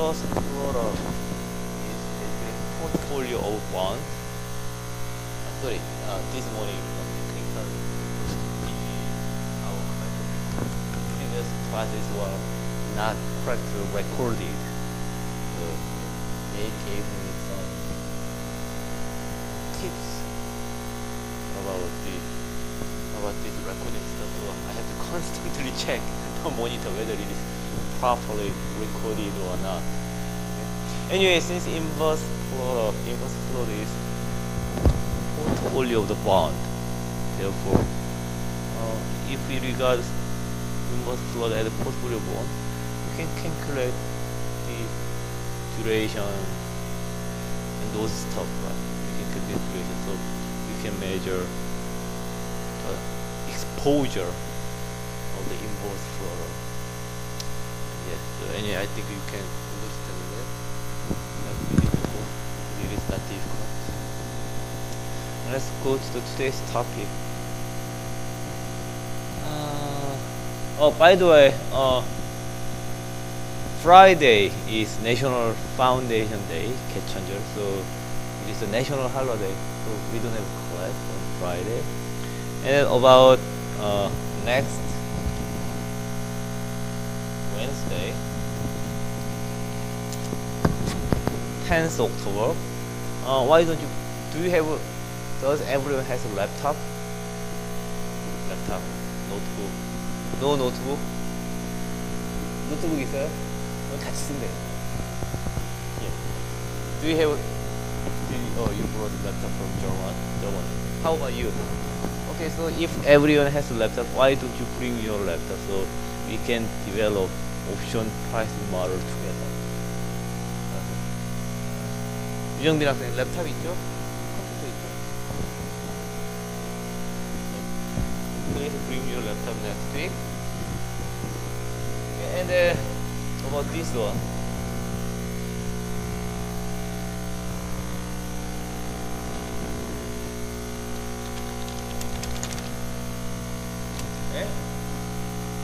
inverse floral is basically portfolio of bonds. Sorry, this morning previous classes were not correctly recorded. So they gave me some tips about this recording stuff. So I have to constantly check the monitor whether it is properly recorded or not. Okay. Anyway, since inverse flow is portfolio of the bond, therefore, if we regard inverse flow as a portfolio bond, you can calculate the duration and those stuff, right? You can calculate duration, so you can measure the exposure of the inverse flow. Yes, so anyway, I think you can understand that. It is not difficult. Let's go to today's topic. Oh, by the way, Friday is National Foundation Day, 개천절. So it is a national holiday. So we don't have class on Friday. And about next Wednesday, 10th October. Why don't you? Does everyone has a laptop? Laptop, notebook. No notebook? 노트북 있어요? 같이 쓴대. Yeah. Do you have? You brought a laptop from Germany. How about you? Okay, so if everyone has a laptop, why don't you bring your laptop so we can develop option pricing model together? 유정빈 학생 랩탑 있죠? 컴퓨터 있죠? Please bring your laptop next week. And about this one. 네?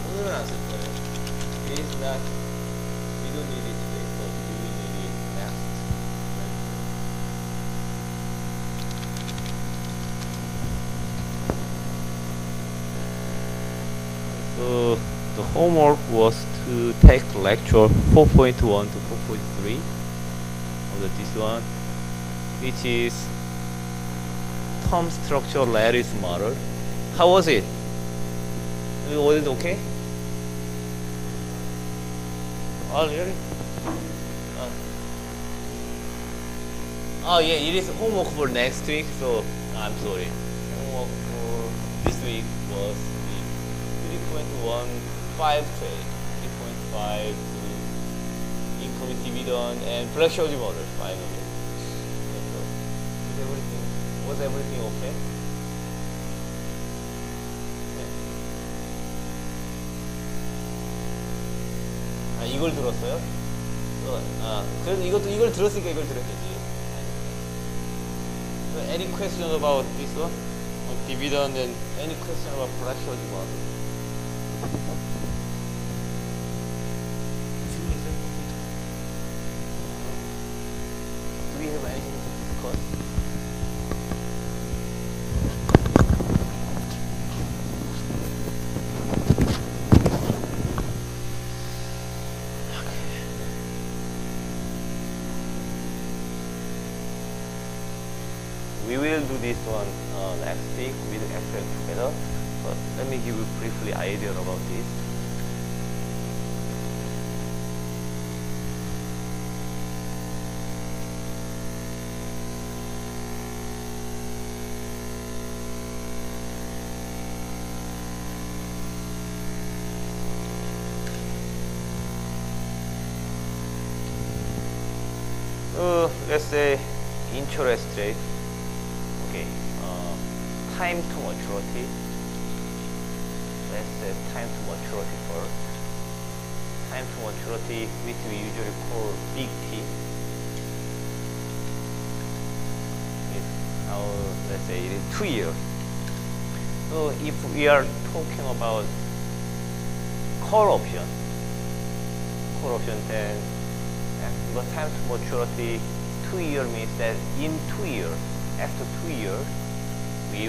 오늘은 안 쓸 거예요. It is not. We don't need it today, but we will need it next. So the homework was to take lecture 4.1 to 4.3 of this one, which is term structure lattice model. How was it? Was it okay? Oh, really? Oh, yeah, it is homework for next week, so I'm sorry. Homework for this week was 3.15 trade, 3.5 to incoming dividend and Black-Scholes model finally. So, was everything okay? 아, 이걸 들었어요? 그래도 이걸 들었으니까 이걸 들었겠지. So, any question about this one? Dividend and any question about Black-Scholes model? Do we have anything to discuss? We will do this one next week with Excel together, but let me give you briefly idea about this. Let's say interest rate. Okay, time to maturity. Let's say time to maturity first. Time to maturity, which we usually call big T. Now, let's say it is 2 years. So if we are talking about call option then because time to maturity 2 years means that in 2 years, after 2 years, we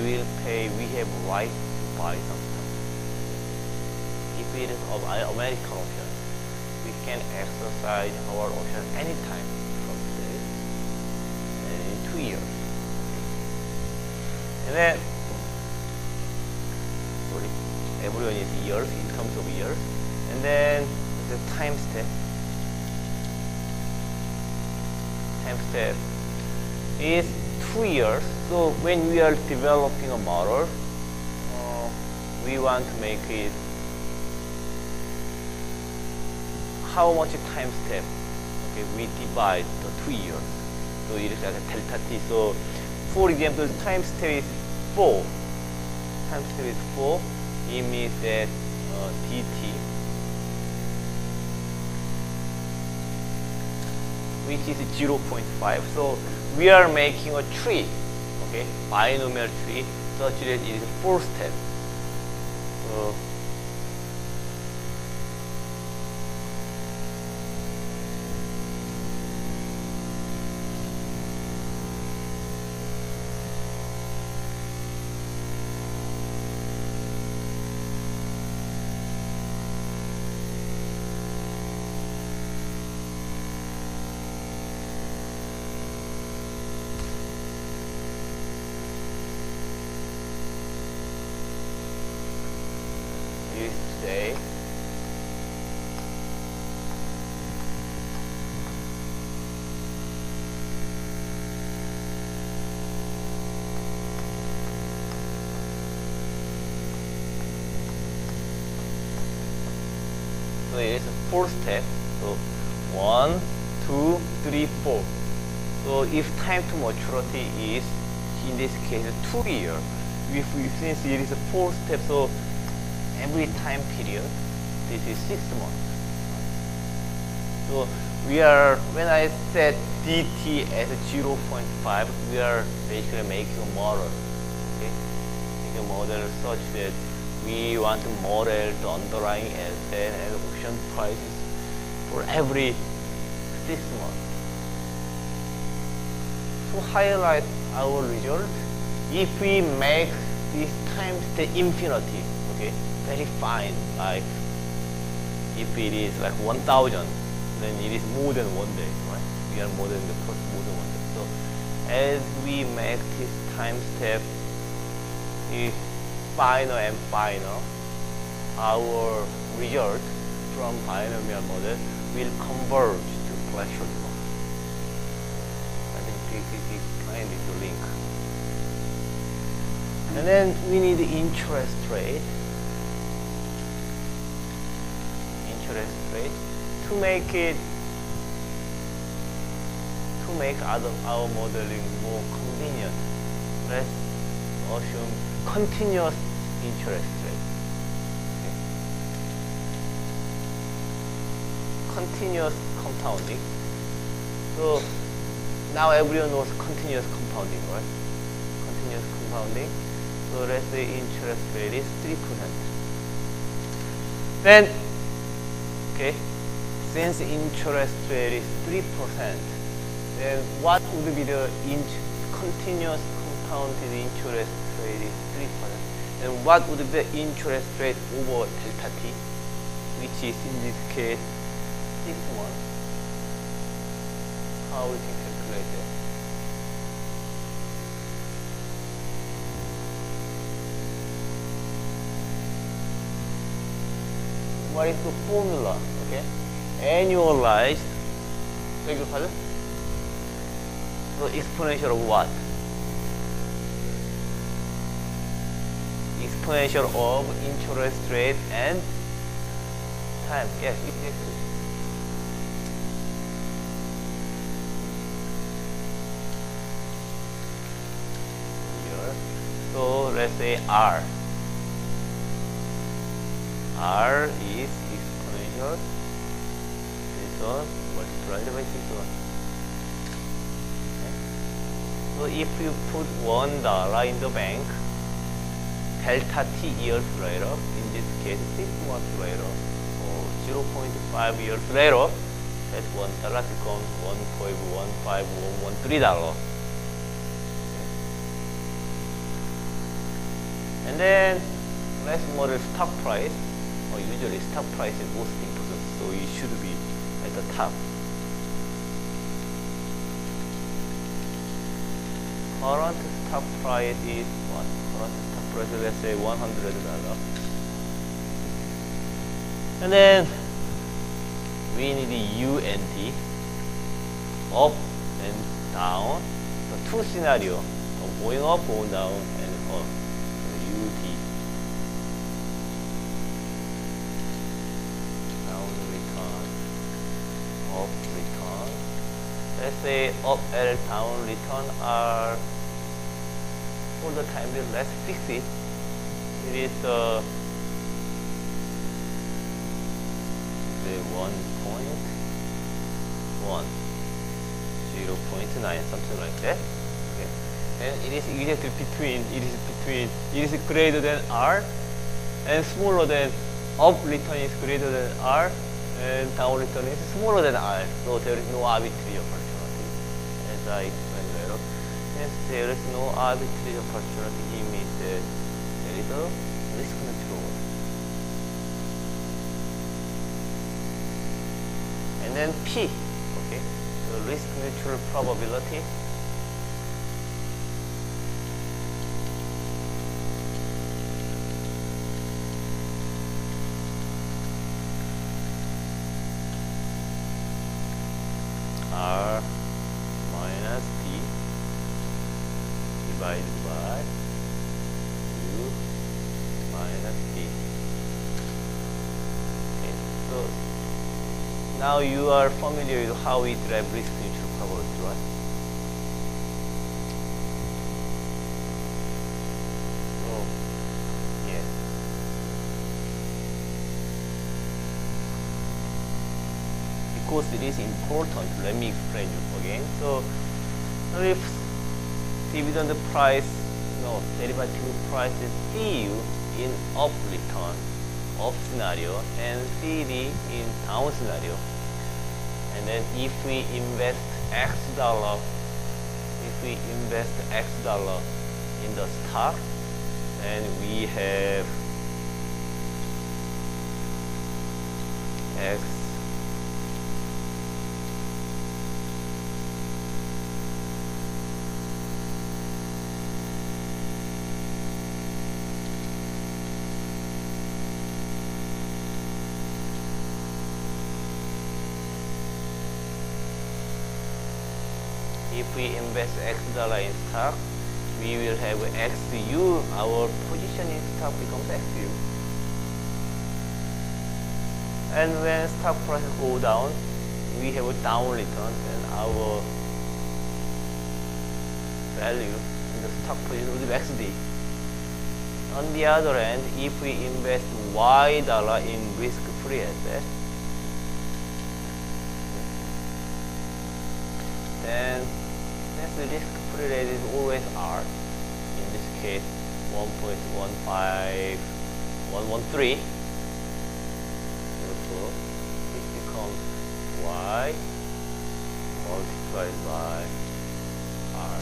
have right to buy some stock. If it is of American option, we can exercise our option anytime from today and in 2 years. And then, everyone is years in terms of years. And then the time step. Time step is 2 years. So when we are developing a model, we want to make it how much time step. Okay, we divide the 2 years. So it is like a delta t. So for example, time step is 4. Time step is 4. It means that dt, which is 0.5. So we are making a tree, okay, binomial tree, such that it is 4 steps. So today. So it is a 4 step. So 1, 2, 3, 4. So if time to maturity is in this case 2 years, since it is a 4 step, so every time period, this is 6 months. So when I set dt as 0.5, we are basically making a model. Okay? Making a model such that we want to model the underlying asset and option prices for every 6 months. To highlight our result, if we make this times the infinity, okay, very fine, like if it is like 1000, then it is more than 1 day, right? We are more than the first more than 1 day. So as we make this time step is final and final, our result from binomial model will converge to threshold model. I think this is explained in the link. And then we need interest rate. To make our modeling more convenient, let's assume continuous interest rate. Okay. Continuous compounding. So now everyone knows continuous compounding, right? Continuous compounding. So let's say interest rate is 3%. Then, okay, since interest rate is 3%, then what would be the continuous compounded interest rate is 3%? And what would be the interest rate over delta t, which is in this case 6 months? How we can calculate that? What is the formula? Okay, annualized. Beg your pardon? So exponential of what? Exponential of interest rate and time. Yes, exactly. Here. So let's say R. R is exponential. This one multiplied by this one. Okay. So if you put $1 in the bank, delta t years later, in this case 6 months later, or 0.5 years later, that $1 becomes $1.15113. And then let's model stock price. Usually stock price is most important, so it should be at the top. Current stock price is what? Current stock price, let's say $100. And then we need U and T, up and down. So two scenarios, going up, going down, and up. So U, T. Down return, up return. Let's say up and down return are for the time being. Let's fix it. It is 1.1, 0.9, something like that. Okay. And it is exactly between, it is greater than R, and smaller than, up return is greater than R, and down return is smaller than R. So there is no arbitrary opportunity, as I explained earlier. Since there is no arbitrary opportunity, it means that there is a risk control. And then P, okay, so risk neutral probability. R minus P divided by U minus P. Okay, so now you are familiar with how we derive risk neutral probability, right? So, yeah. Because it is important, let me explain you again. So, if dividend price, derivative price is CU in up return, up scenario, and CD in down scenario. And then if we invest X dollar in the stock, then we have X if we invest X dollar in stock, we will have XU, our position in stock becomes XU. And when stock prices go down, we have a down return, and our value in the stock position will be XD. On the other hand, if we invest Y dollar in risk-free asset, then since the risk-free rate is always R, in this case 1.15113, therefore it becomes Y multiplied by R.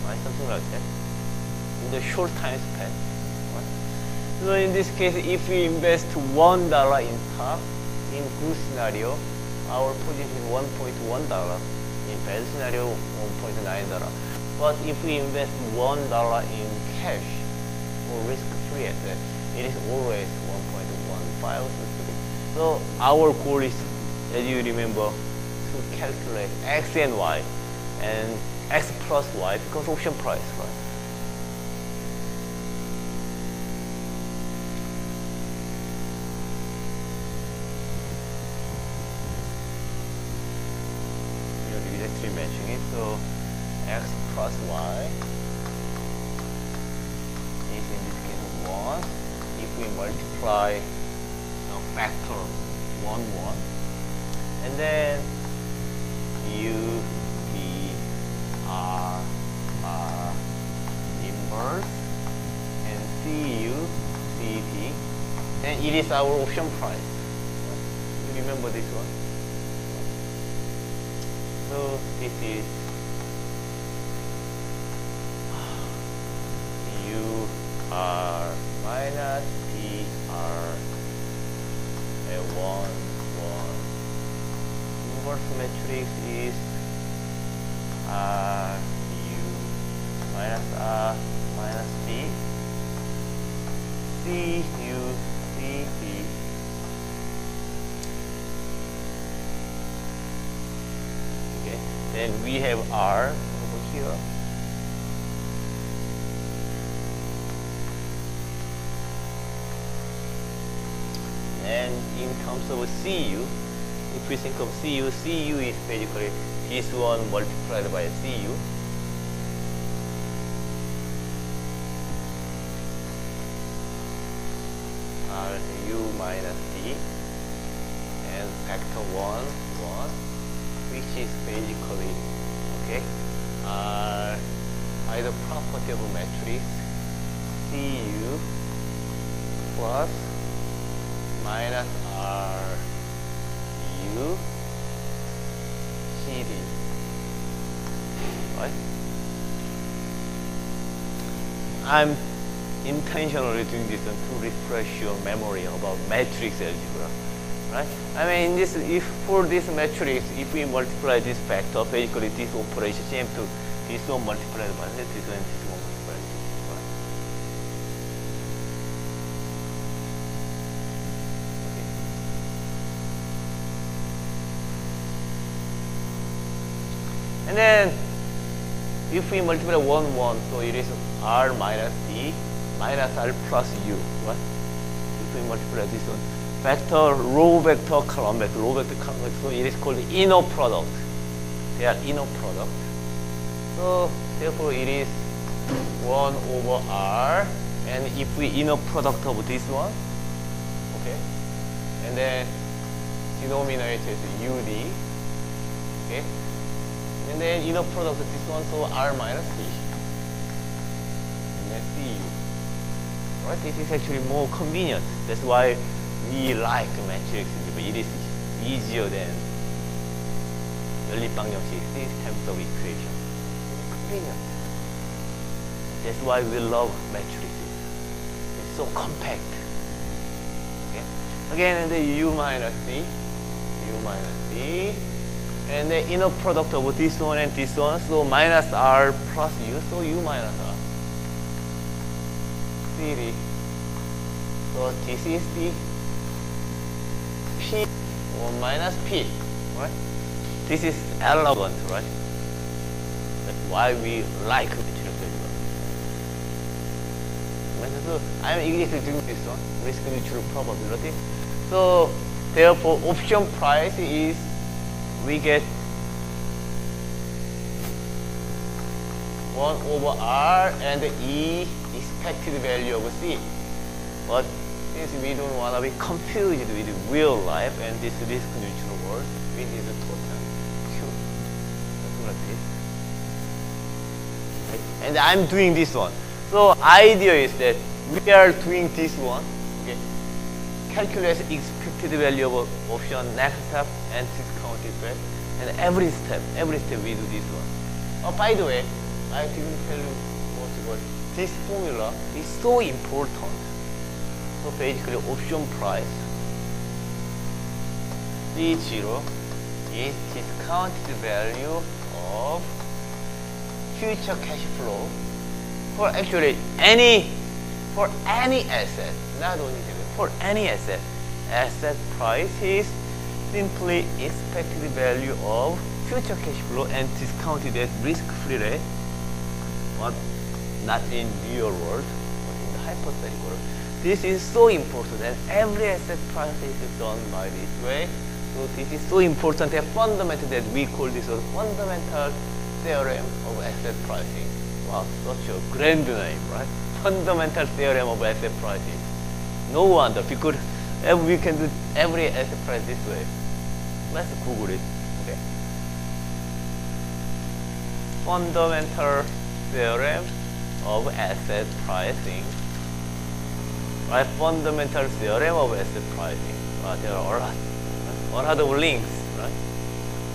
Right, something like that in the short time span. Right? So in this case, if we invest $1 in stock, in good scenario, our position is $1.1. In bad scenario, $1.9. But if we invest $1 in cash or risk-free asset, it is always 1.15. So our goal is, as you remember, to calculate X and Y, and X plus Y becomes option price, right? Matching it, so X plus Y is in this case 1. If we multiply the factor 1, 1, and then U, V, R inverse, and CU, CD, and it is our option price. You remember this one? So this is UR minus PR A1, 1. Inverse matrix is RU minus R minus B, CU, CD, okay. Then we have R over here. And in terms of CU, if we think of CU, CU is basically this one multiplied by CU. RU minus D, and factor 1, 1, which is basically, okay, either property of a matrix CU plus minus RU CD, right? I'm intentionally doing this to refresh your memory about matrix algebra, right? I mean, in this, if for this matrix, if we multiply this factor, basically this operation same to this one multiplied by this one and this one multiplied by this one. Okay. And then if we multiply 1, 1, so it is R minus D minus R plus U, right? If we multiply this one, vector, row vector, column vector, so it is called the inner product. They are inner product. So therefore it is 1 over R, and if we inner product of this one, okay, and then denominator is UD, okay, and then inner product of this one, so R minus D, and then CU. Right? This is actually more convenient. That's why we like matrix algebra. It is easier than 연립방정식 systems of equation. Convenient. That's why we love matrices. It's so compact. Okay. Again, and the U minus D, and the inner product of this one and this one, so minus R plus U, so U minus R. CD. So this is the P or minus P, right? This is elegant, right? That's why we like matrix algebra. So I'm exactly doing this one, risk neutral probability. So therefore, option price is we get 1 over R and E expected value of C. But since we don't want to be confused with real life and this risk neutral world, we need a total Q. Something like this. Okay. And I'm doing this one. So idea is that we are doing this one. Okay. Calculate expected value of option next step and discounted back. And every step we do this one. Oh, by the way, I didn't tell you what this formula is so important. So basically option price D0 is discounted value of future cash flow for actually any asset, not only for any asset. Asset price is simply expected value of future cash flow and discounted at risk-free rate, but not in real world, but in the hypothetical world. This is so important, and every asset price is done by this way. So this is so important and fundamental that we call this a fundamental theorem of asset pricing. Wow, such a grand name, right? Fundamental theorem of asset pricing. No wonder, because we can do every asset price this way. Let's Google it. Okay. Fundamental theorem of asset pricing. right? Fundamental theorem of asset pricing. There are a lot of links, right?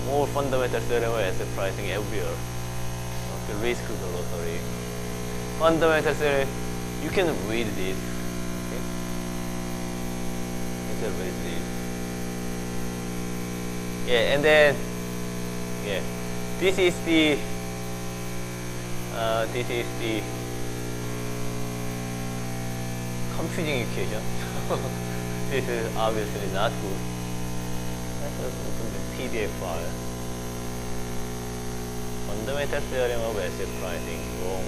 More fundamental theorem of asset pricing everywhere. Okay, risk glossary. Fundamental theorem. You can read this. Okay. You can read this. Yeah, and then this is the confusing equation. This is obviously not good. Let's open the PDF file. Fundamental theorem of asset pricing. Wrong.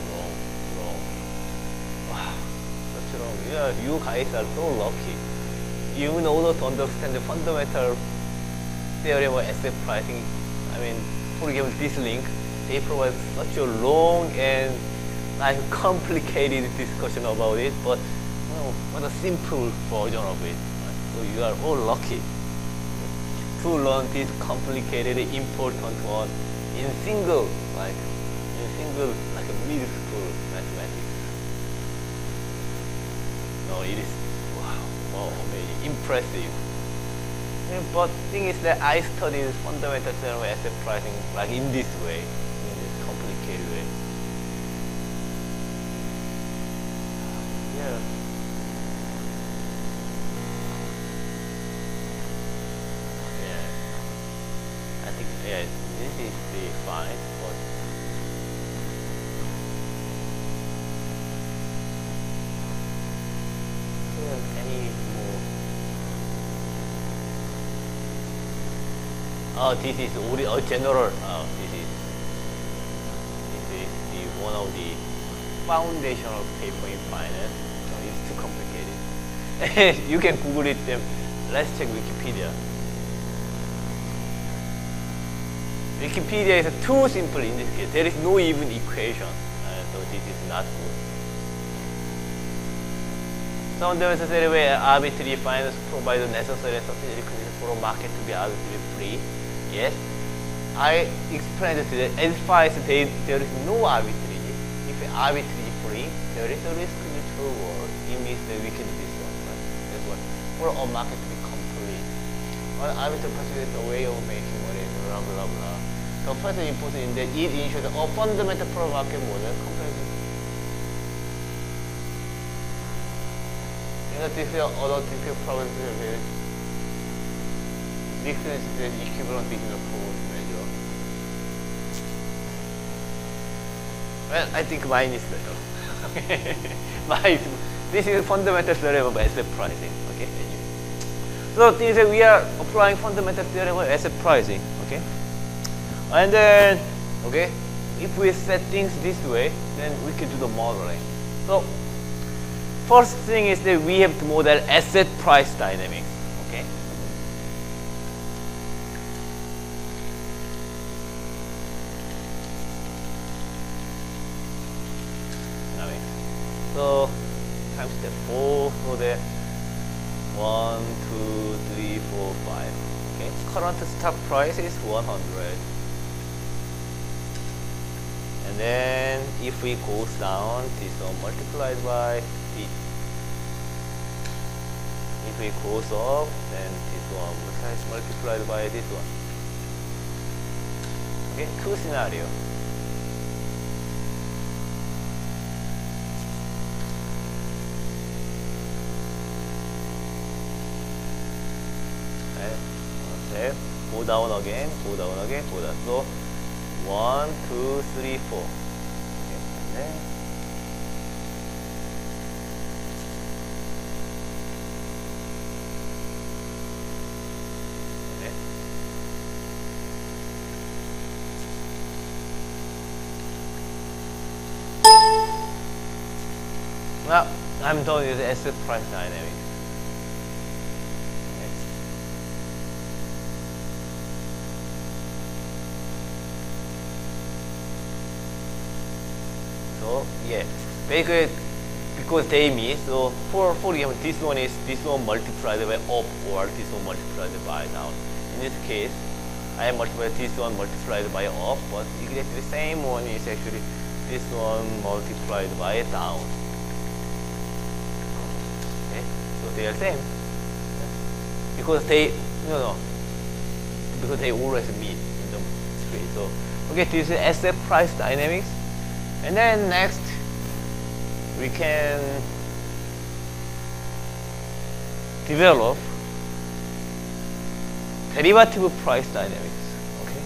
Wow, such wrong. Yeah, you guys are so lucky. Even in order to understand the fundamental theorem of asset pricing, I mean, for example, this link, they provide such a long and like complicated discussion about it, but what a simple version of it. Right? So you are all lucky to learn this complicated, important one in single like a middle school mathematics. No, it is wow, amazing, impressive. But thing is that I studied fundamental theorem of asset pricing like in this way, in this complicated way. Yeah. I think this is the fine, but any more? This is only general. This is the one of the foundational paper in finance. So it's too complicated. You can Google it. Let's check Wikipedia. Wikipedia is too simple in this case. There is no even equation, so this is not good. Fundamental theory where arbitrary finance provides necessary subsidiary conditions for a market to be arbitrarily free. Yes, I explained to that as far as there is no arbitrary. If arbitrary free, there is a risk neutral world. It means that we can do this one. Right? That's what for a market to be complete. Well, arbitrary pursuit is a way of making money. Blah blah blah. The first important is that it ensures a fundamental pro-market model compared to this other typical problems with difference is equivalent between the force measure. Well, I think mine is better. This is fundamental theorem of asset pricing. Okay. So this is we are applying fundamental theorem of asset pricing. Okay. And then if we set things this way, then we can do the modeling. So first thing is that we have to model asset price dynamics. Okay. So times step 4 for the 1, 2, 3, 4, 5. Okay. Current stock price is 100. And then if we go down, this one multiplied by the. If we goes up, then this one is multiplied by this one. Okay, two scenario. Okay, go down again, go down again, go down. So 1, 2, 3, 4. Okay, and then now I'm done with asset price dynamics. Okay. So yeah, basically because they meet, so for example this one multiplied by up or this one multiplied by down. In this case, I multiply this one multiplied by up, but exactly the same one is actually this one multiplied by down. Okay. they are same. Because they, because they always meet in the tree. So, okay, this is asset price dynamics. And then next, we can develop derivative price dynamics. Okay.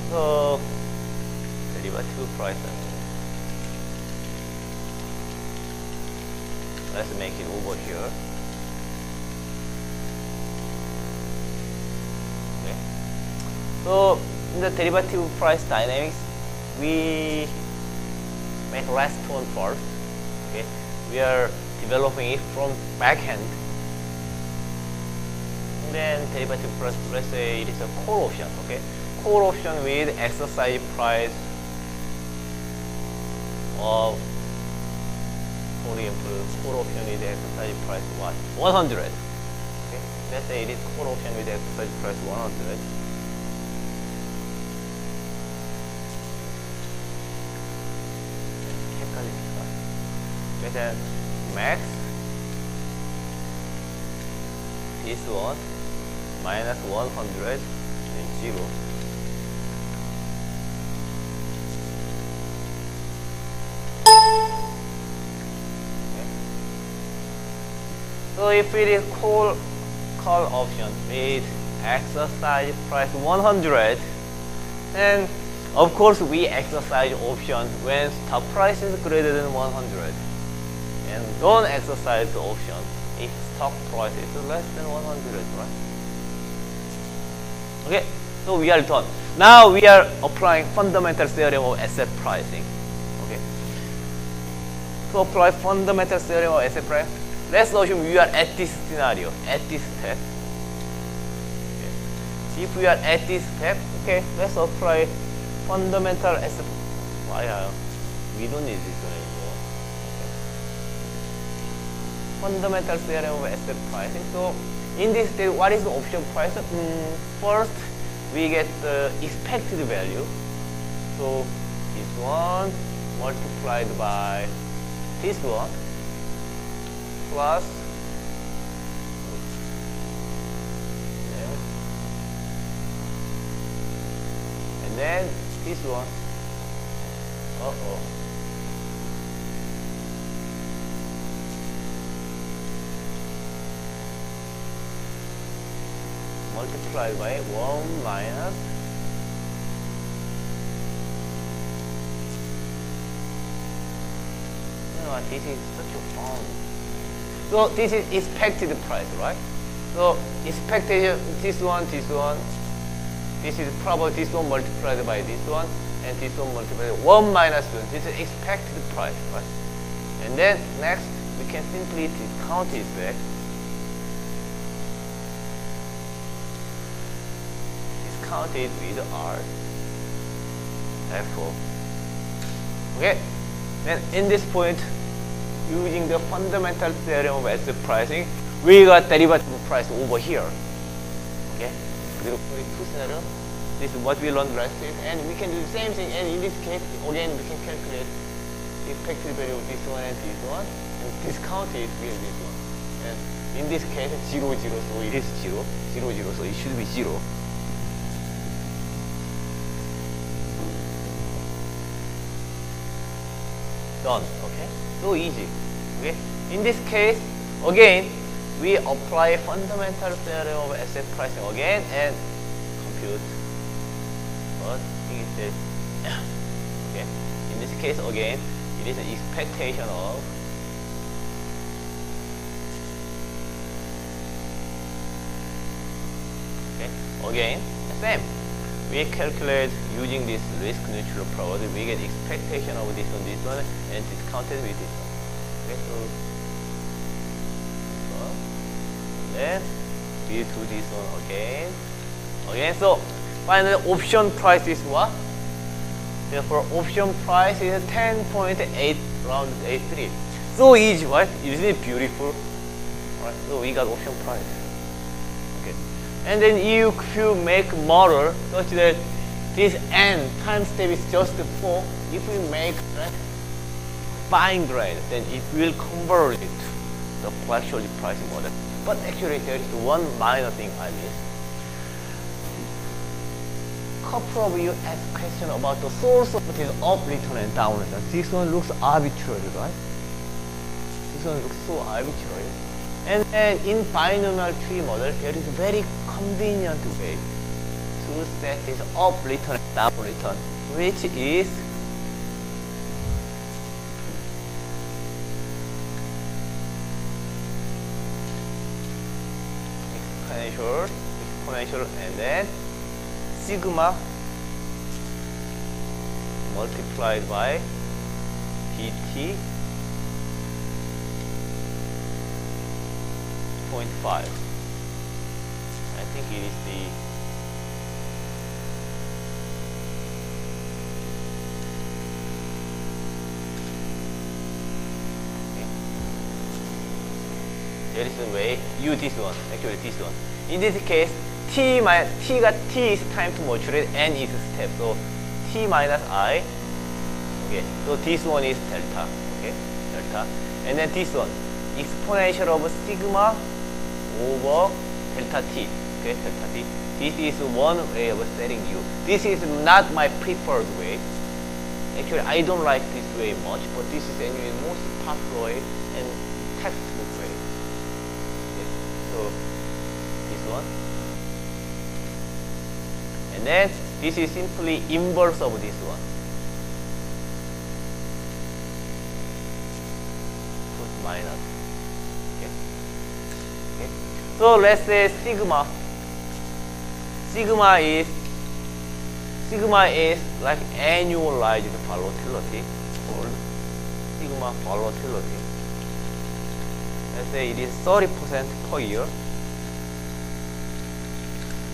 So, derivative price dynamics. Let's make it over here. Okay. So in the derivative price dynamics, we make last one first. Okay. We are developing it from backhand. And then derivative price, let's say it is a call option. Okay. Call option with exercise price of, for example, call option with exercise price what? 100. Okay. Let's say it is call option with exercise price 100. Then max this one minus 100 and 0. So if it is call option with exercise price 100, then of course we exercise option when stop price is greater than 100, and don't exercise the option if stock price is less than 100, right? Okay, so we are done. Now we are applying fundamental theorem of asset pricing. Okay, to apply fundamental theorem of asset price, let's assume we are at this scenario, at this step. Okay. If we are at this step, okay, let's apply fundamental asset. We don't need this one anymore. Okay. Fundamental theorem of asset pricing. So in this state, what is the option price? First, we get the expected value. So this one multiplied by this one plus and then this one. Multiplied by 1 minus this is such a fun. So this is expected price, right? So expectation, this one, this is probably this one multiplied by this one, and this one multiplied by 1 minus 1. This is expected price, right? And then next, we can simply discount it back. Discount it with R. Therefore, okay. Then in this point, using the fundamental theorem of asset pricing, we got derivative price over here. Okay. 그리고 two scenario. This is what we learned last week, and we can do the same thing. And in this case, again, we can calculate the expected value of this one and this one, and discount it with this one. And in this case, 0, 0, so it is 0, 0, 0, so it should be 0. Done. Okay. So easy. Okay. In this case, again, we apply fundamental theorem of asset pricing again and compute. But it is okay. In this case, again, it is an expectation of again same. We calculate using this risk neutral property. We get expectation of this one, and discounted with this one. Okay, so then we do this one again. So finally, option price is what? Therefore, option price is 10.8 round 83. So easy, right? Isn't it beautiful? Right. So we got option price. Okay. And then if you make model such that this n time step is just 4. If we make fine grade, then it will convert it to the flexible pricing model. But actually there is one minor thing I missed. Couple of you asked question about the source of this up return and down return. This one looks arbitrary, right? This one looks so arbitrary. And then in binomial tree model, there is a very convenient way to set this up return and down return, which is exponential, and then sigma multiplied by dt 0.5. I think it is the there is a way use this one, actually this one. In this case, t is time to maturate, n is step, so t minus I. Okay, so this one is delta. Okay, delta, and then this one exponential of sigma over delta t. Okay, delta t. This is one way of setting u. This is not my preferred way. Actually, I don't like this way much, but this is anyway most popular way and textbook way. Okay, so this one. And then this is simply inverse of this one. Plus minus. Okay. Okay. So let's say sigma is like annualized volatility or sigma volatility. Let's say it is 30% per year.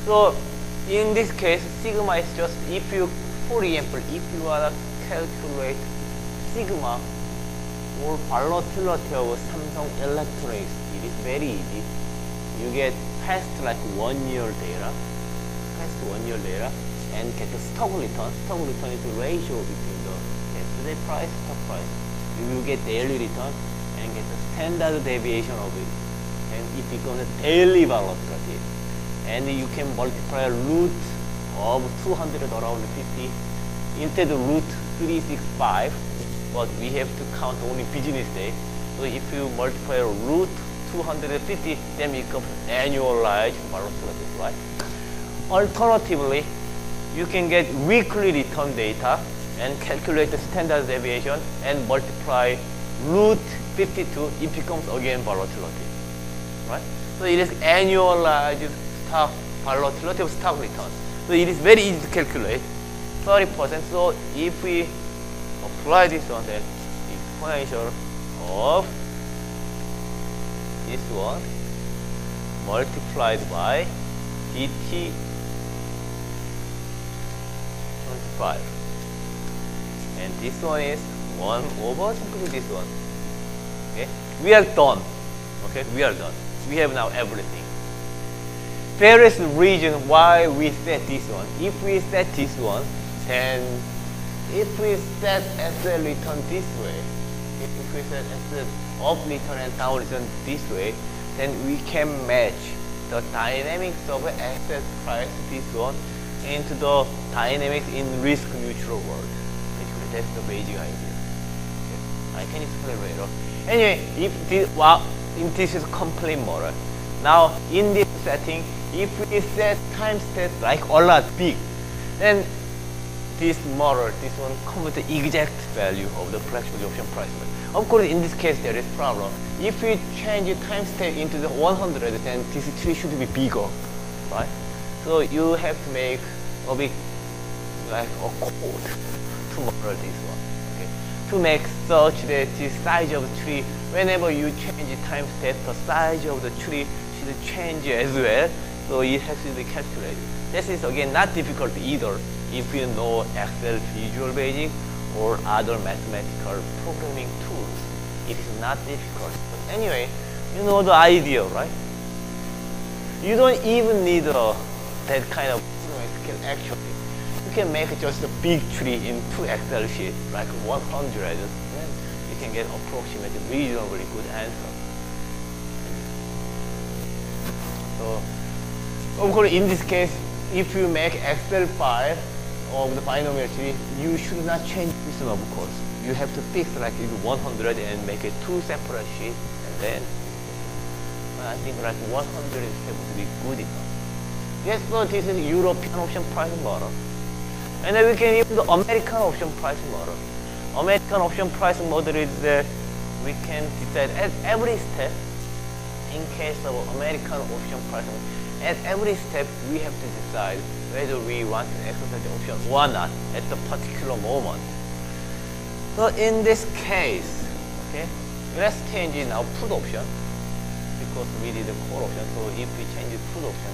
So in this case, sigma is just, if you, for example, if you want to calculate sigma or volatility of Samsung Electronics, it is very easy. You get past like 1 year data, and get the stock return. Stock return is the ratio between the yesterday price, stock price. You will get daily return and get the standard deviation of it, and it becomes a daily volatility. And you can multiply root of 200 around 50 instead of root 365, but we have to count only business day. So if you multiply root 250, then it becomes annualized volatility, right? Alternatively, you can get weekly return data and calculate the standard deviation and multiply root 52, it becomes again volatility, right? So it is annualized stock volatility of stock returns. So it is very easy to calculate, 30%. So if we apply this one, then exponential of this one multiplied by dt 25, and this one is 1 over simply this one. Okay, we are done. Okay, we are done. We have now everything. There is a reason why we set this one. If we set this one, then if we set asset return this way, if we set asset up return and down return this way, then we can match the dynamics of asset price, this one, into the dynamics in risk neutral world. Basically, that's the basic idea. Okay. I can explain later. Anyway, if this is complete model. Now, in this setting, if we set time step like a lot big, then this model, this one comes with the exact value of the flexible option price. Of course, in this case, there is problem. If we change time step into the 100, then this tree should be bigger, right? So you have to make a big, like a code to model this one, okay? To make such that the size of the tree, whenever you change the time step, the size of the tree should change as well. So it has to be calculated. This is again not difficult either if you know Excel Visual Basic or other mathematical programming tools. It is not difficult. But anyway, you know the idea, right? You don't even need that kind of skill actually. You can make just a big tree in 2 Excel sheets, like 100, then you can get approximately reasonably good answer. So, of course, in this case, if you make Excel file of the binomial tree, you should not change this one, of course. You have to fix like 100 and make it 2 separate sheets, and then I think like 100 is able to be good enough. Yes, so this is European option pricing model. And then we can use the American option pricing model. American option pricing model is that we can decide at every step, in case of American option pricing, at every step we have to decide whether we want to exercise the option or not at the particular moment. So in this case, okay, let's change in our put option because we did the call option. So if we change the put option,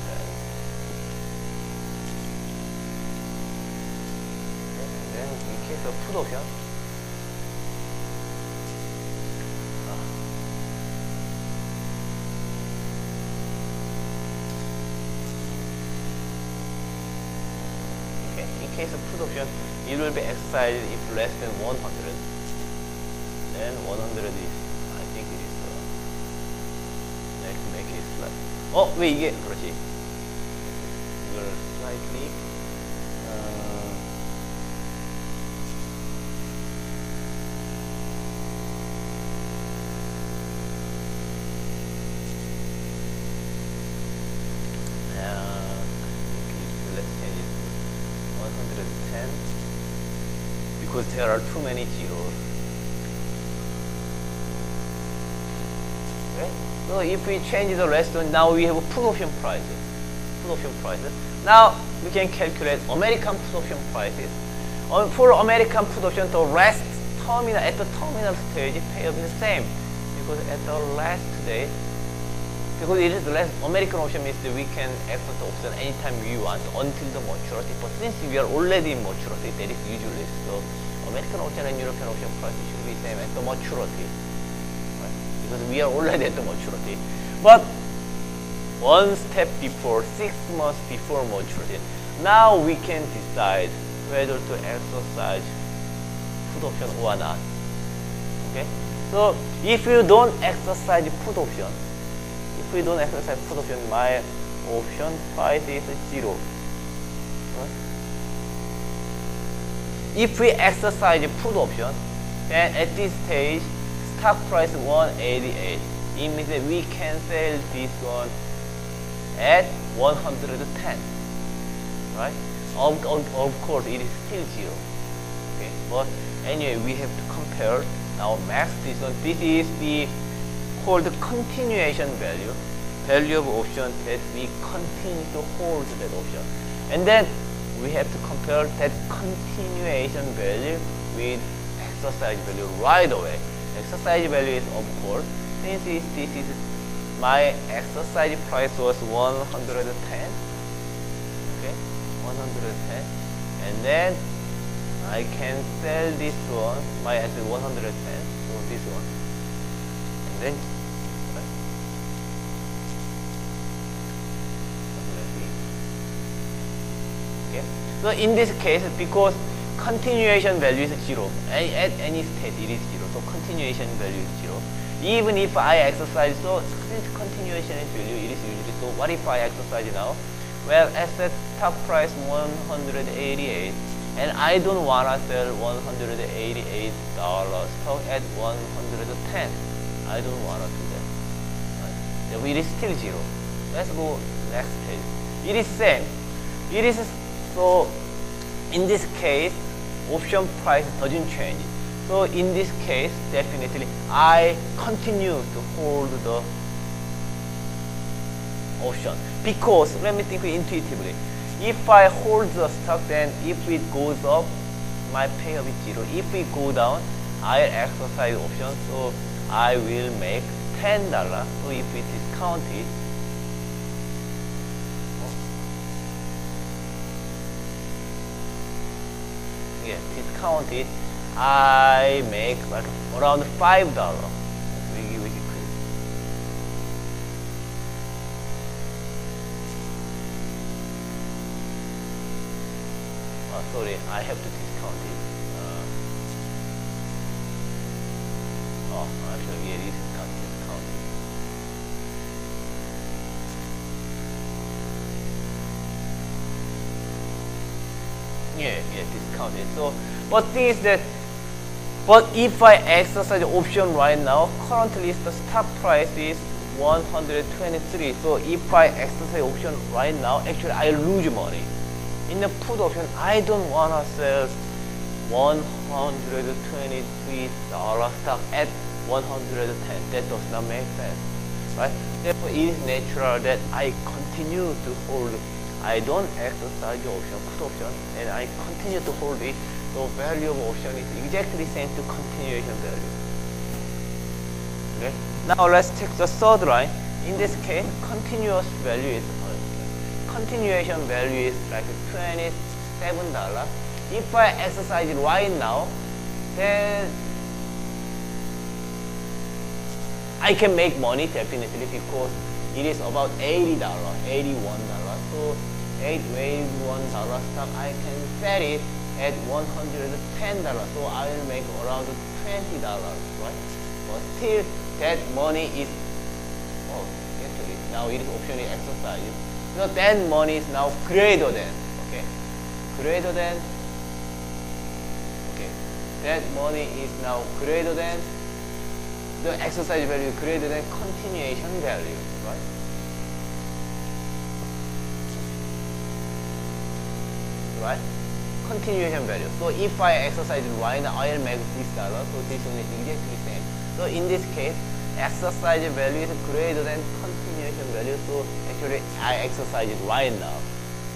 then in case of put option, in case of put option, it will be exercised if less than 100. Then 100 is, I think it is, let's make it slightly. 왜 이게, 그렇지. 이걸 slightly, because there are too many zeros. Okay? So if we change the rest, now we have a put option prices. Put option prices. Now we can calculate American put option prices. For American put option, the rest terminal at the terminal stage payoff is the same, because at the last day, because it is the last American option means that we can exercise the option anytime we want until the maturity. But since we are already in maturity, that is usually so. American option and European option price should be same at the maturity, right? Because we are already at the maturity. But one step before, 6 months before maturity, now we can decide whether to exercise put option or not. Okay? So if you don't exercise put option, if we don't exercise put option, my option price is 0. Right? If we exercise put option, then at this stage, stock price 188. It means that we can sell this one at 110. Right? Of course, it is still 0. Okay? But anyway, we have to compare our max this one. This is the called continuation value. Value of option that we continue to hold that option. And then we have to compare that continuation value with exercise value right away. Exercise value is, of course, since this is my exercise price was 110, okay, 110, and then I can sell this one, my asset 110, so this one, and then, right. Okay. So in this case, because continuation value is 0, at any state it is 0, so continuation value is 0. Even if I exercise, so since continuation is value, it is usually, so what if I exercise now? Well, asset stock price 188, and I don't want to sell $188 stock at 110. I don't want to do that. Right? So it is still 0. Let's go next page. It is same. It is so. In this case, option price doesn't change. So in this case, definitely I continue to hold the option, because let me think intuitively. If I hold the stock, then if it goes up, my payoff is 0. If it go down, I exercise option, so I will make $10. So if we discount it, discount it, I make like around $5. sorry, I have to discount it. Actually, yeah, it is discounted. Yeah, discounted. So, but thing is that, but if I exercise the option right now, currently the stop price is 123. So if I exercise option right now, actually I lose money. In the put option, I don't wanna sell $123 stock at 110. That does not make sense, right? Therefore, it is natural that I continue to hold. I don't exercise the option, put option, and I continue to hold it. The value of option is exactly same to continuation value. Okay. Now let's take the third line. In this case, continuous value is continuation value is like $27. If I exercise it right now, then I can make money definitely because it is about $80, $81. So $81 stock, I can sell it at $110. So I will make around $20, right? But still, that money is, actually, now it is option is exercise. So that money is now greater than, okay? Greater than, okay. That money is now greater than, the exercise value greater than continuation value, right? Right? Continuation value. So if I exercise right now, I'll make this dollar. So this one is exactly the same. So in this case, exercise value is greater than continuation value. So actually, I exercise it right now.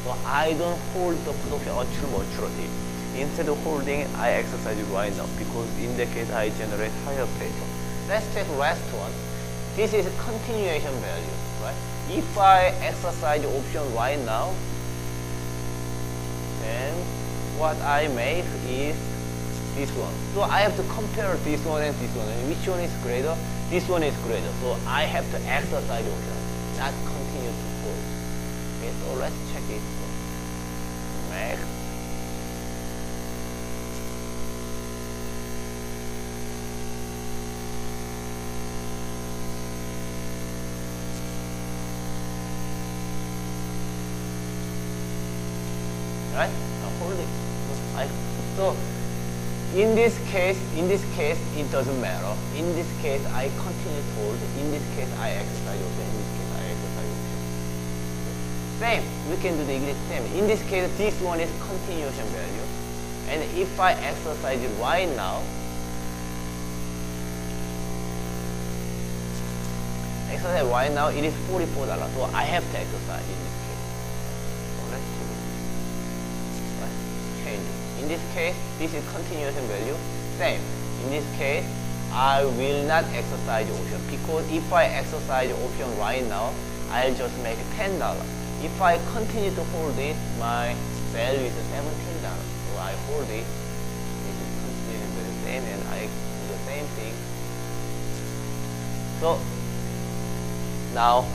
So I don't hold the put option until maturity. Instead of holding, I exercise it right now because in that case, I generate higher paper. Let's take last one. This is continuation value, right? If I exercise the option right now, then what I make is this one. So I have to compare this one and this one. And which one is greater? This one is greater. So I have to exercise the option, not continue to hold. Okay, so let's check it. Make. Right? Now hold it. So in this case, it doesn't matter. In this case, I continue to hold. In this case, I exercise option. In this case, I exercise option. Same. We can do the exact same. In this case, this one is continuation value. And if I exercise it right now, it is $44. So I have to exercise in this case. So let's do it. Change it. In this case, this is continuation value. Same. In this case, I will not exercise the option because if I exercise the option right now, I'll just make $10. If I continue to hold it, my value is $17. So I hold it. This is continuation value same, and I do the same thing. So now,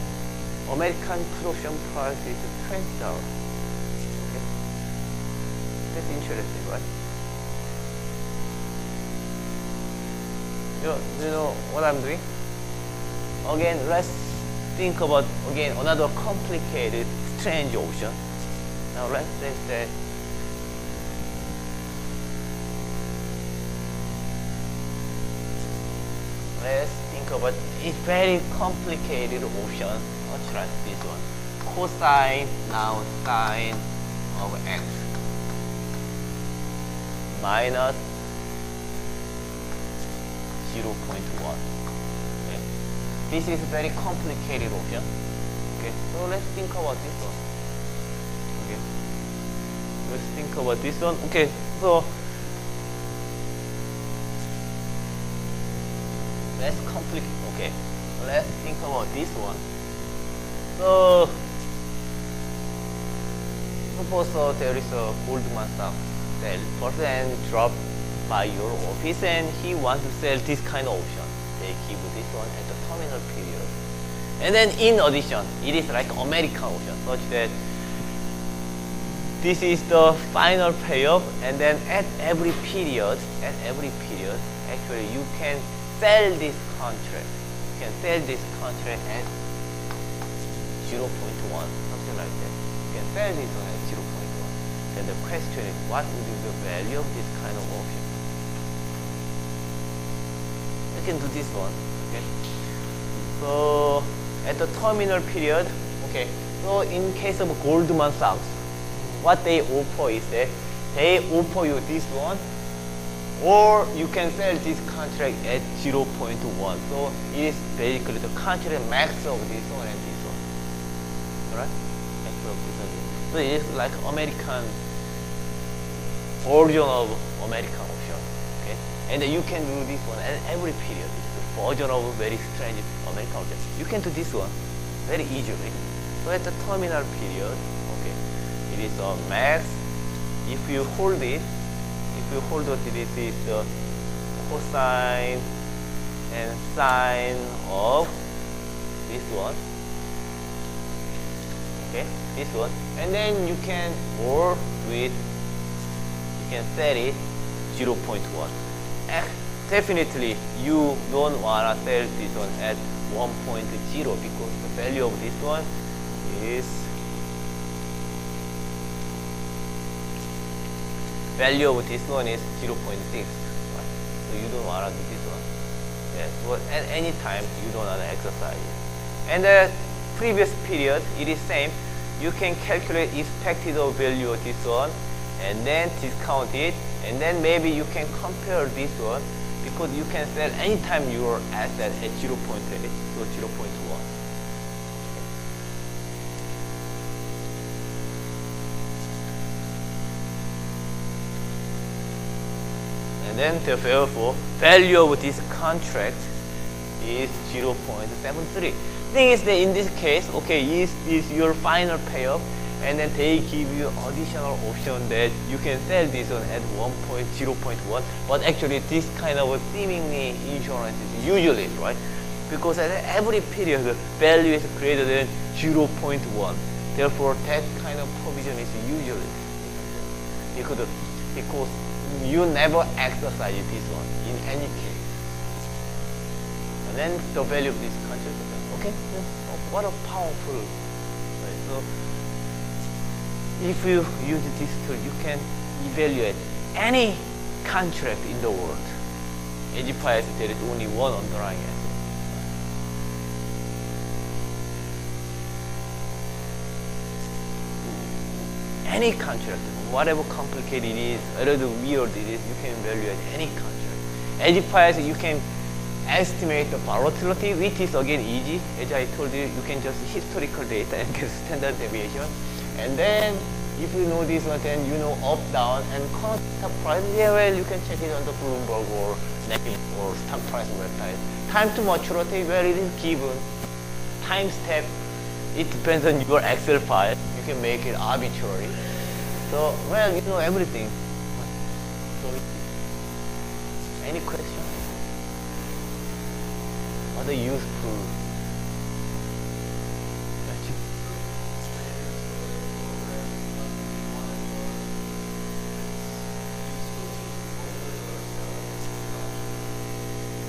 American put option price is $20. That's interesting, right? You know what I'm doing? Again, let's think about, again, another complicated, strange option. Now let's say that let's think about a very complicated option, much like this one. Cosine, now sine of x. Minus 0.1. Okay. This is a very complicated option. Okay, so let's think about this one. Okay, let's think about this one. Okay, so let's complicate. Okay, let's think about this one. So suppose there is a Goldman Sachs person dropped by your office and he wants to sell this kind of option. They give this one at the terminal period. And then in addition, it is like American option such that this is the final payoff, and then at every period, actually you can sell this contract. You can sell this contract at 0.1, something like that. You can sell this one at 0.1. Then the question is, what would be the value of this kind of option? You can do this one. Okay. So at the terminal period, okay. So in case of Goldman Sachs, what they offer is that they offer you this one, or you can sell this contract at 0.1. So it is basically the contract max of this one and this one. Alright? Max of this one. So it is like American version of American option. Okay? And you can do this one at every period. It's a version of a very strange American option. You can do this one very easily. So at the terminal period, okay, it is a max. If you hold it, this is the cosine and sine of this one. Okay, this one. And then you can or with you can set it 0.1. Definitely you don't wanna sell this one at 1.0 because the value of this one is value of this one is 0.6. Right? So you don't want to do this one. Yes, but at any time you don't want to exercise it. And the previous period, it is same. You can calculate expected value of this one and then discount it, and then maybe you can compare this one because you can sell anytime your asset at 0.8, so 0.1. And then therefore, value of this contract is 0.73. Thing is that in this case, okay, is your final payoff, and then they give you additional option that you can sell this one at 0.1. But actually, this kind of seemingly insurance is usually right, because at every period value is greater than 0.1. Therefore, that kind of provision is usually because you never exercise this one in any case. And then the value of this contract, okay? What a powerful, right? So if you use this tool, you can evaluate any contract in the world. As there is only one underlying asset. Any contract, whatever complicated it is, whatever weird it is, you can evaluate any contract. As you can estimate the volatility, which is again easy. As I told you, you can just historical data and get standard deviation. And then if you know this one, then you know up, down, and current stock price. Yeah, well, you can check it on the Bloomberg or Naked or stock price website. Time to maturity, well, it is given. Time step, it depends on your Excel file. You can make it arbitrary. So, well, you know everything. So, any question? Other useful question?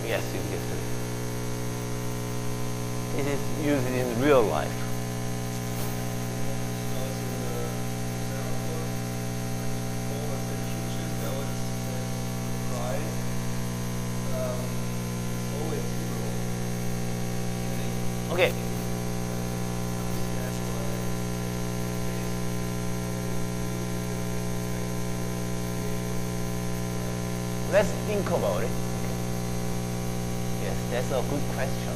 Yes, you guessed it. This is used in real life. Okay. Let's think about it. Okay. Yes, that's a good question.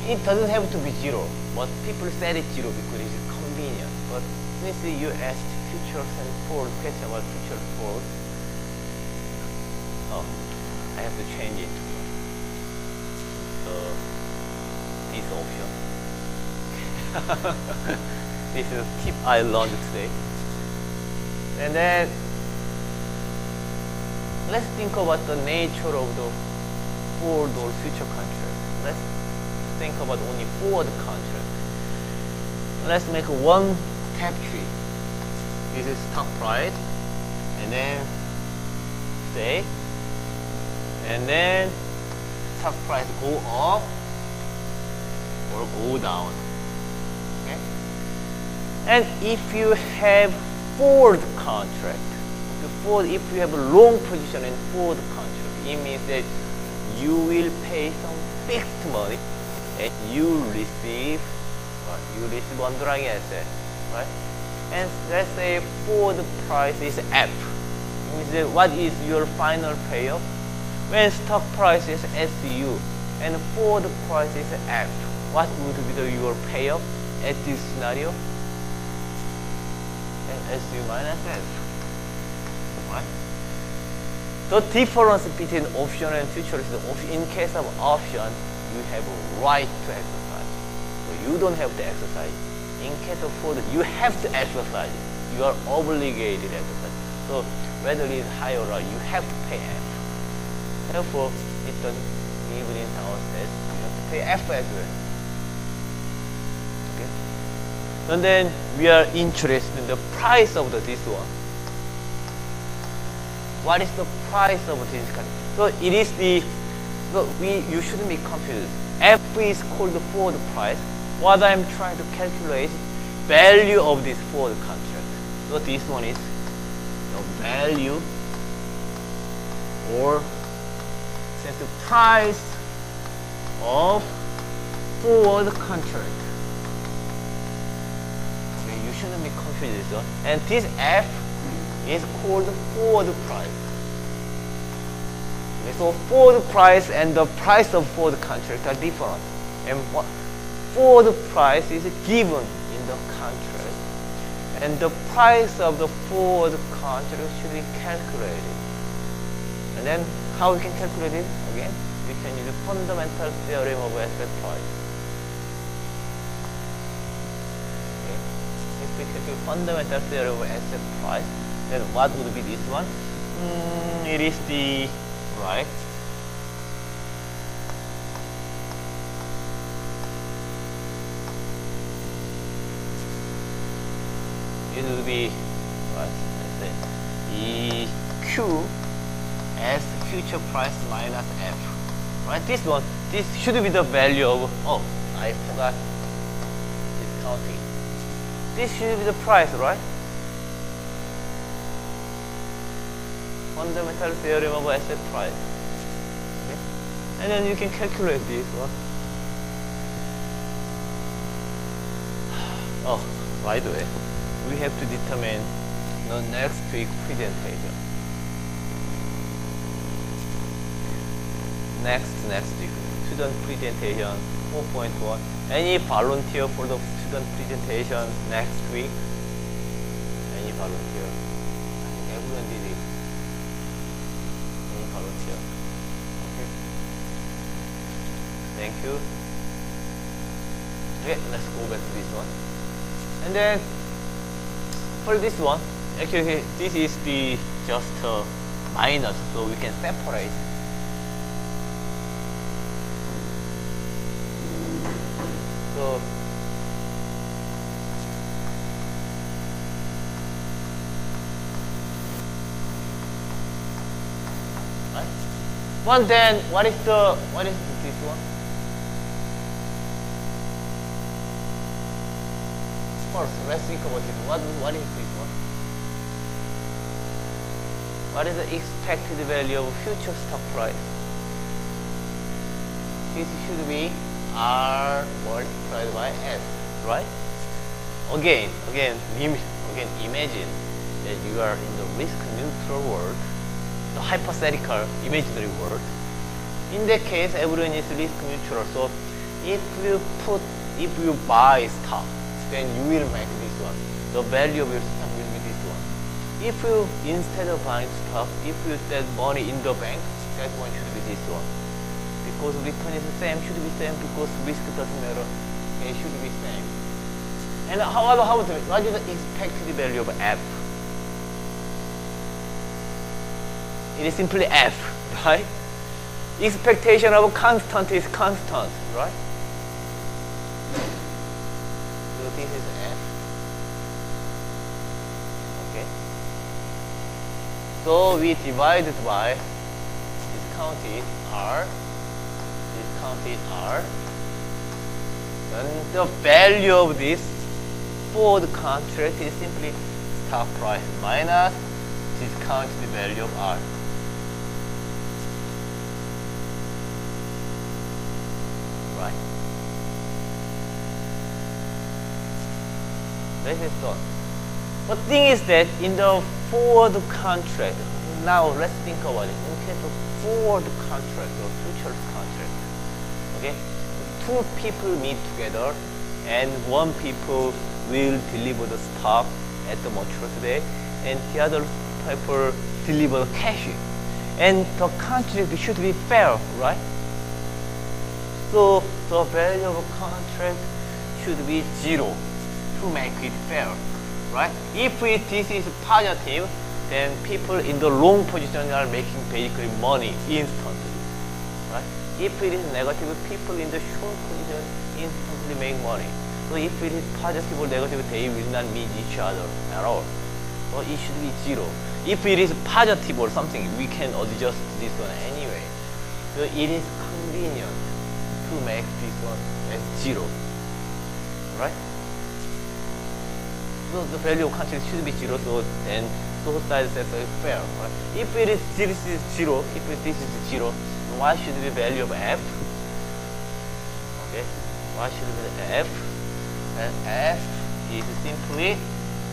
It doesn't have to be zero, but people said it's zero because it's convenient. But since you asked futures and forward question about future forward, I have to change it to this option. This is a tip I learned today. And then let's think about the nature of the forward or future contract. Let's think about only forward contract. let's make one step tree. This is stock price, and then say, and then stock price go up or go down. Okay? And if you have forward contract, if you have a long position in forward contract, it means that you will pay some fixed money and you receive underlying asset, right? And let's say forward price is F. It means that what is your final payoff? When stock price is SU and forward price is F, what would be your payoff at this scenario? SU minus F. Right? The difference between option and future is in case of option, you have a right to exercise. So you don't have to exercise. In case of forward, you have to exercise. You are obligated to exercise. So whether it is high or low, you have to pay F. Therefore, it doesn't even in our test, you have to pay F as well. Okay? And then we are interested in the price of this one. What is the price of this kind? So it is the, you shouldn't be confused. F is called the forward price. What I'm trying to calculate is value of this forward contract. So this one is the value or the price of forward contract. Okay, you shouldn't be confused. And this F is called forward price. Okay, so forward price and the price of forward contract are different. And what forward price is given in the contract. And the price of the forward contract should be calculated. And then how we can calculate it? Again, we can use the fundamental theorem of asset price. Okay. If we calculate fundamental theorem of asset price, then what would be this one? It is the right. It will be what? Let's say EQ as future price minus F. Right? This one, this should be the value of, oh, I forgot discounting. This should be the price, right? Fundamental theorem of asset price. Okay? And then you can calculate this one. Oh, by the way, we have to determine the next week presentation. Next week, student presentation 4.1. Any volunteer for the student presentation next week? Any volunteer? I think everyone did it. Any volunteer? Okay. Thank you. Okay, let's go back to this one. And then for this one, actually this is the just minus, so we can separate. So right? One, then what is this one? First, let's think about it. What is this one? What is the expected value of future stock price? This should be R multiplied by S, right? Again, imagine that you are in the risk-neutral world, the hypothetical imaginary world. In that case, everyone is risk-neutral. So, if you buy stock, then you will make this one. The value of your stock will be this one. If you, instead of buying stock, if you put money in the bank, that one should be this one. Because return is the same, should be same, because risk doesn't matter. It should be same. And what is the expected value of F? It is simply F, right? Expectation of constant is constant, right? So this is So we divided by discounted R, and the value of this for the contract is simply stock price minus discounted value of R. Right? This is done. But thing is that in the forward contract, now let's think about it. In case of forward contract or futures contract, okay, two people meet together and one people will deliver the stock at the maturity date and the other people deliver the cash. And the contract should be fair, right? So the value of a contract should be 0 to make it fair, right? If this is positive, then people in the long position are making basically money instantly, right? If it is negative, people in the short position instantly make money. So if it is positive or negative, they will not meet each other at all. So it should be 0. If it is positive or something, we can adjust this one anyway. So it is convenient to make this one as 0, right? So the value of contract should be 0, so then both sides are fair, right? If it is this is 0, if this is 0, what should be the value of f? Okay, what should be the f? And f is simply,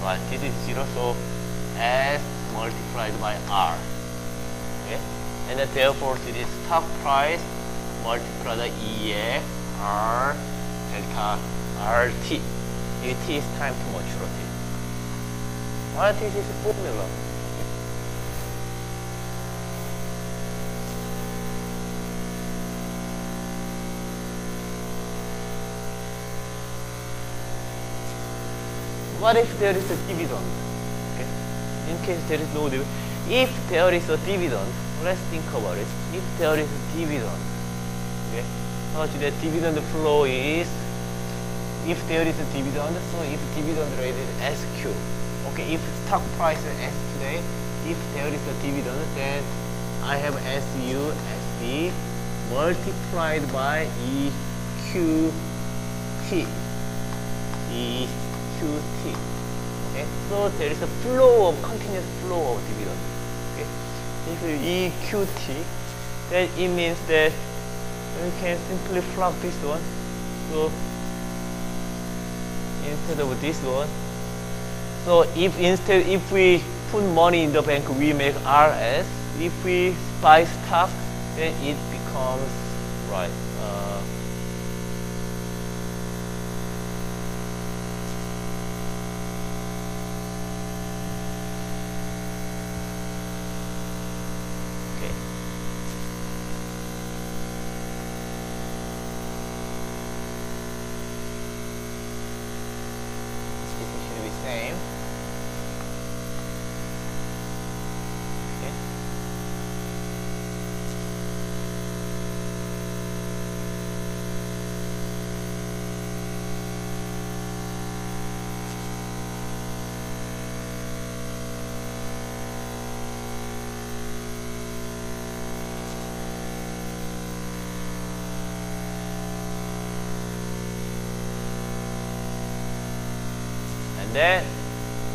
right, this is 0, so s multiplied by r. Okay, and then therefore it is stock price multiplied by EA R delta RT. It is time to maturity. RT is a formula. What if there is a dividend? Okay. In case there is no dividend, if there is a dividend, let's think about it. If there is a dividend, okay, such that dividend flow is, if there is a dividend, so if dividend rate is SQ, okay, if stock price is S today, if there is a dividend, then I have SU, SD multiplied by EQT. EQT. Okay, so there is a flow of continuous flow of dividend. Okay, if you EQT, then it means that we can simply plug this one. So instead of this one, so if we put money in the bank, we make RS. If we buy stock, then it becomes right. Same. Okay. And then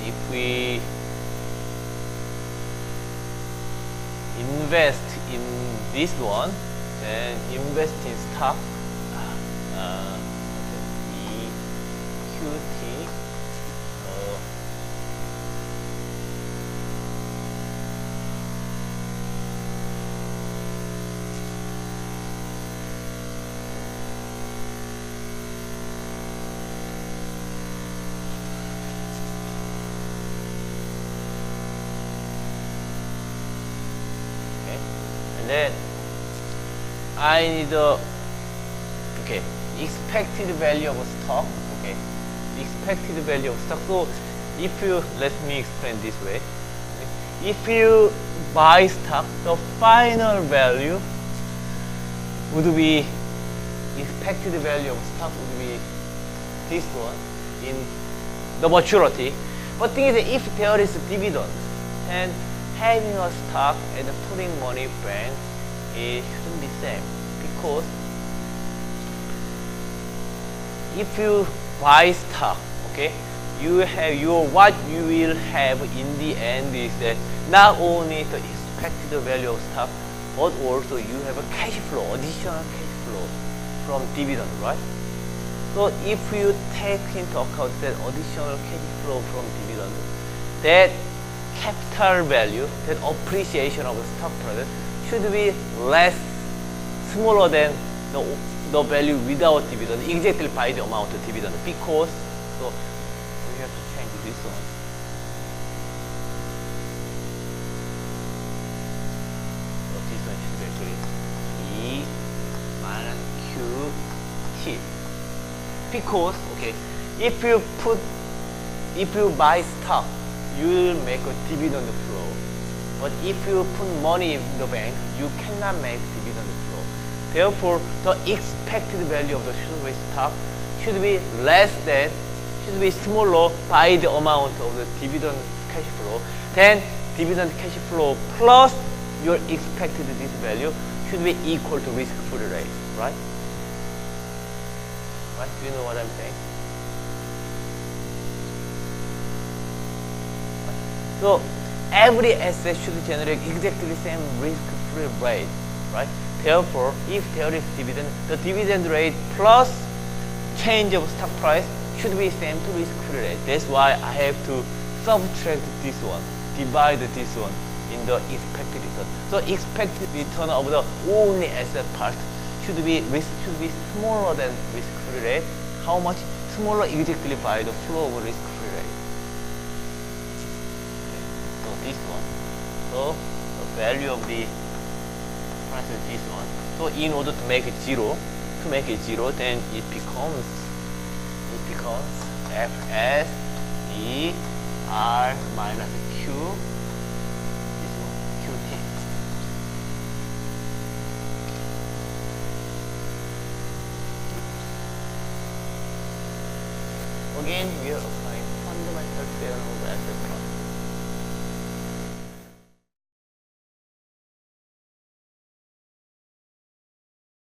if we invest in this one, then invest in stock, EQT, then I need okay, expected value of stock. Okay, expected value of stock. So if you, let me explain this way. If you buy stock, the final value would be, expected value of stock would be this one in the maturity. But thing is, if there is a dividend, and having a stock and putting money bank, it shouldn't be same, because if you buy stock, okay, you have what you will have in the end is that not only the expected value of stock, but also you have a cash flow, additional cash flow from dividend, right? So if you take into account that additional cash flow from dividend, that capital value, that appreciation of the stock price should be smaller than the value without dividend, exactly by the amount of dividend, because so we have to change this one. So this one should be actually E minus QT, because okay, if you buy stock, you will make a dividend flow. But if you put money in the bank, you cannot make dividend flow. Therefore, the expected value of the treasury stock should be smaller by the amount of the dividend cash flow. Then dividend cash flow plus your expected this value should be equal to risk-free rate, right? Right? Do you know what I'm saying? So every asset should generate exactly the same risk-free rate, right? Therefore, if there is dividend, the dividend rate plus change of stock price should be same to risk-free rate. That's why I have to subtract this one, divide this one in the expected return. So expected return of the only asset part should be smaller than risk-free rate. How much? Smaller exactly by the flow of risk-free rate. This one. So the value of the price is this one. So in order to make it zero, then it becomes Fs E R minus Q, this one, QT. Again, we are applying fundamental theorem of asset class.